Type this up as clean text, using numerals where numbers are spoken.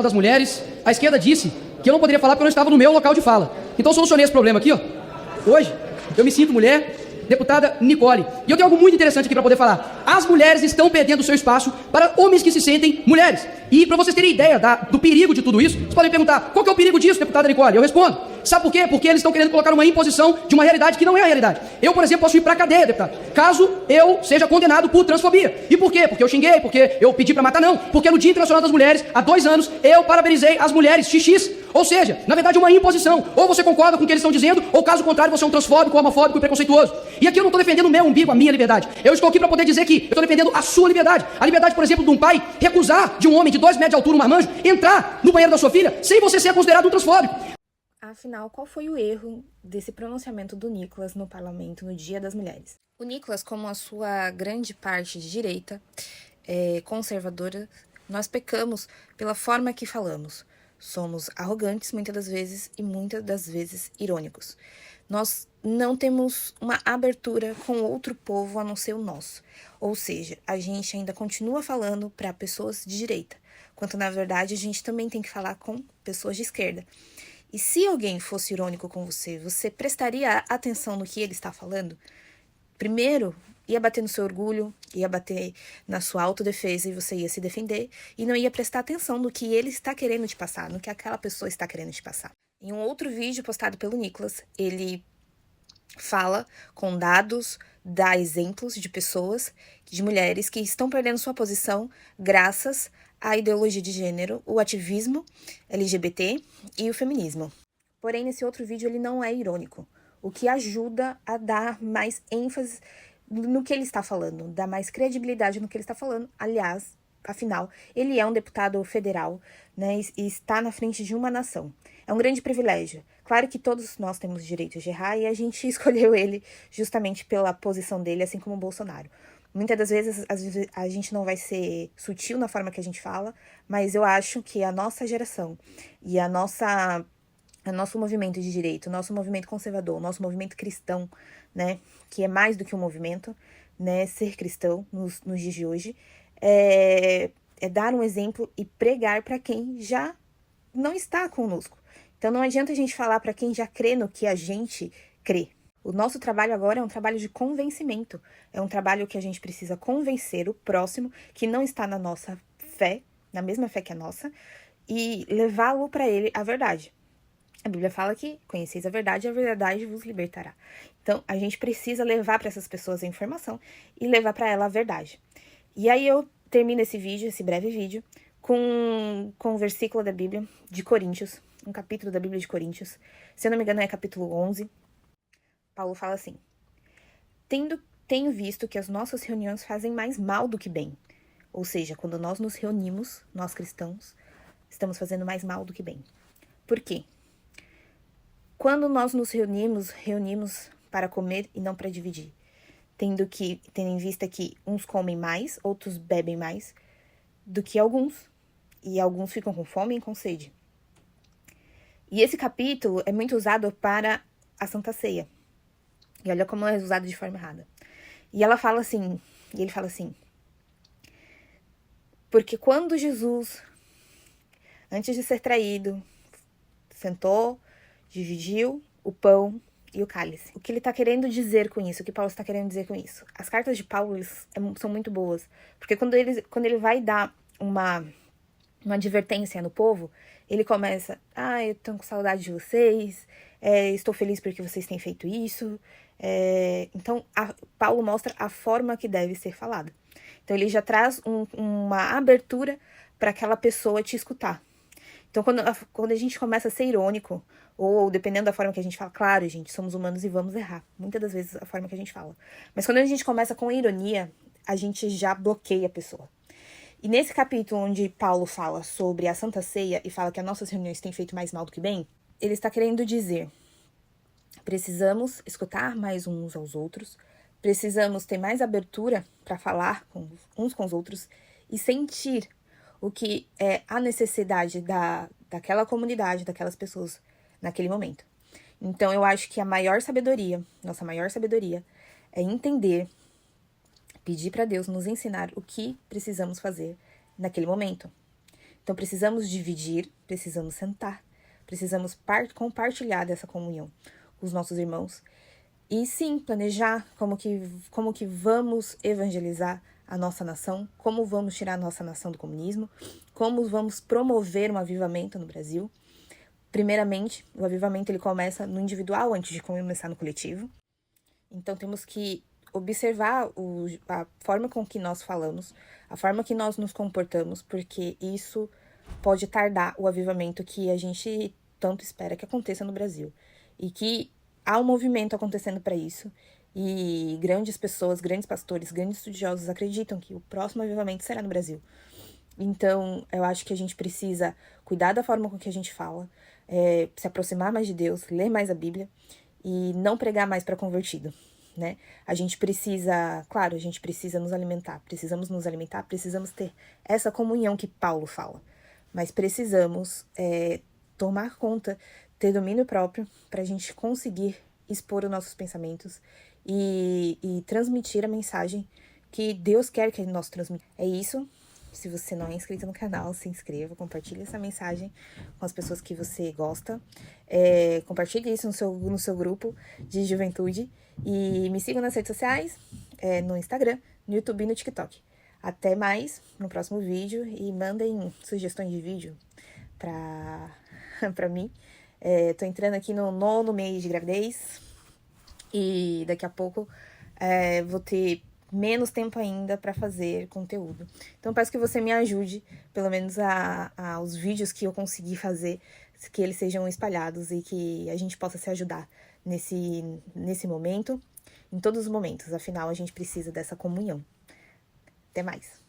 das mulheres, a esquerda disse que eu não poderia falar porque eu não estava no meu local de fala. Então eu solucionei esse problema aqui, ó. Hoje, eu me sinto mulher, deputada Nicole. E eu tenho algo muito interessante aqui para poder falar. As mulheres estão perdendo o seu espaço para homens que se sentem mulheres. E para vocês terem ideia do perigo de tudo isso, vocês podem perguntar, qual que é o perigo disso, deputada Nicole? Eu respondo. Sabe por quê? Porque eles estão querendo colocar uma imposição de uma realidade que não é a realidade. Eu, por exemplo, posso ir para a cadeia, deputado, caso eu seja condenado por transfobia. E por quê? Porque eu xinguei, porque eu pedi para matar, não. Porque no Dia Internacional das Mulheres, há 2 anos, eu parabenizei as mulheres XX. Ou seja, na verdade é uma imposição. Ou você concorda com o que eles estão dizendo, ou caso contrário, você é um transfóbico, homofóbico e preconceituoso. E aqui eu não estou defendendo o meu umbigo, a minha liberdade. Eu estou aqui para poder dizer que eu estou defendendo a sua liberdade. A liberdade, por exemplo, de um pai recusar de um homem de 2 metros de altura, um marmanjo, entrar no banheiro da sua filha sem você ser considerado um transfóbico. Afinal, qual foi o erro desse pronunciamento do Nicolas no parlamento no Dia das Mulheres? O Nicolas, como a sua grande parte de direita, conservadora, nós pecamos pela forma que falamos. Somos arrogantes muitas das vezes e muitas das vezes irônicos. Nós não temos uma abertura com outro povo a não ser o nosso. Ou seja, a gente ainda continua falando para pessoas de direita, quanto na verdade a gente também tem que falar com pessoas de esquerda. E se alguém fosse irônico com você, você prestaria atenção no que ele está falando? Primeiro, ia bater no seu orgulho, ia bater na sua autodefesa e você ia se defender e não ia prestar atenção no que ele está querendo te passar, no que aquela pessoa está querendo te passar. Em um outro vídeo postado pelo Nicolas, ele fala com dados, dá exemplos de pessoas, de mulheres que estão perdendo sua posição graças à ideologia de gênero, o ativismo LGBT e o feminismo. Porém, nesse outro vídeo ele não é irônico, o que ajuda a dar mais ênfase no que ele está falando, dar mais credibilidade no que ele está falando. Aliás, afinal, ele é um deputado federal, né, e está na frente de uma nação. É um grande privilégio. Claro que todos nós temos direito de errar e a gente escolheu ele justamente pela posição dele, assim como o Bolsonaro. Muitas das vezes a gente não vai ser sutil na forma que a gente fala, mas eu acho que a nossa geração e o nosso movimento de direito, o nosso movimento conservador, o nosso movimento cristão, né, que é mais do que um movimento, né, ser cristão nos dias de hoje, é dar um exemplo e pregar para quem já não está conosco. Então não adianta a gente falar para quem já crê no que a gente crê. O nosso trabalho agora é um trabalho de convencimento. É um trabalho que a gente precisa convencer o próximo que não está na nossa fé, na mesma fé que a nossa, e levá-lo para ele a verdade. A Bíblia fala que conheceis a verdade vos libertará. Então, a gente precisa levar para essas pessoas a informação e levar para ela a verdade. E aí eu termino esse vídeo, esse breve vídeo, com um versículo da Bíblia de Coríntios, um capítulo da Bíblia de Coríntios. Se eu não me engano, é capítulo 11. Paulo fala assim: tenho visto que as nossas reuniões fazem mais mal do que bem. Ou seja, quando nós nos reunimos, nós cristãos, estamos fazendo mais mal do que bem. Por quê? Quando nós nos reunimos para comer e não para dividir. Tendo em vista que uns comem mais, outros bebem mais do que alguns. E alguns ficam com fome e com sede. E esse capítulo é muito usado para a Santa Ceia. E olha como é usado de forma errada. E ele fala assim, porque quando Jesus, antes de ser traído, sentou, dividiu o pão e o cálice. O que ele está querendo dizer com isso? O que Paulo está querendo dizer com isso? As cartas de Paulo são muito boas. Porque quando ele vai dar uma advertência no povo, ele começa: eu tô com saudade de vocês, estou feliz porque vocês têm feito isso. Então, Paulo mostra a forma que deve ser falada. Então, ele já traz uma abertura para aquela pessoa te escutar. Então, quando a gente começa a ser irônico, ou dependendo da forma que a gente fala, claro, gente, somos humanos e vamos errar. Muitas das vezes a forma que a gente fala. Mas quando a gente começa com ironia, a gente já bloqueia a pessoa. E nesse capítulo onde Paulo fala sobre a Santa Ceia e fala que as nossas reuniões têm feito mais mal do que bem, ele está querendo dizer: precisamos escutar mais uns aos outros, precisamos ter mais abertura para falar uns com os outros e sentir o que é a necessidade daquela comunidade, daquelas pessoas naquele momento. Então, eu acho que nossa maior sabedoria, é entender, pedir para Deus nos ensinar o que precisamos fazer naquele momento. Então precisamos dividir, precisamos sentar, precisamos compartilhar dessa comunhão com os nossos irmãos. E sim, planejar como que vamos evangelizar a nossa nação, como vamos tirar a nossa nação do comunismo, como vamos promover um avivamento no Brasil. Primeiramente, o avivamento ele começa no individual antes de começar no coletivo. Então temos que observar a forma com que nós falamos, a forma que nós nos comportamos, porque isso pode tardar o avivamento que a gente tanto espera que aconteça no Brasil. E que há um movimento acontecendo para isso. E grandes pessoas, grandes pastores, grandes estudiosos acreditam que o próximo avivamento será no Brasil. Então, eu acho que a gente precisa cuidar da forma com que a gente fala, se aproximar mais de Deus, ler mais a Bíblia e não pregar mais para convertido, né? A gente precisa, claro, a gente precisa nos alimentar, precisamos ter essa comunhão que Paulo fala, mas precisamos tomar conta, ter domínio próprio para a gente conseguir expor os nossos pensamentos e transmitir a mensagem que Deus quer que nós transmitamos. É isso. Se você não é inscrito no canal, se inscreva, compartilhe essa mensagem com as pessoas que você gosta. Compartilhe isso no seu grupo de juventude. E me sigam nas redes sociais, no Instagram, no YouTube e no TikTok. Até mais no próximo vídeo e mandem sugestões de vídeo pra mim. Tô entrando aqui no 9º mês de gravidez e daqui a pouco vou ter menos tempo ainda para fazer conteúdo. Então, peço que você me ajude, pelo menos aos vídeos que eu conseguir fazer, que eles sejam espalhados e que a gente possa se ajudar nesse momento, em todos os momentos. Afinal, a gente precisa dessa comunhão. Até mais!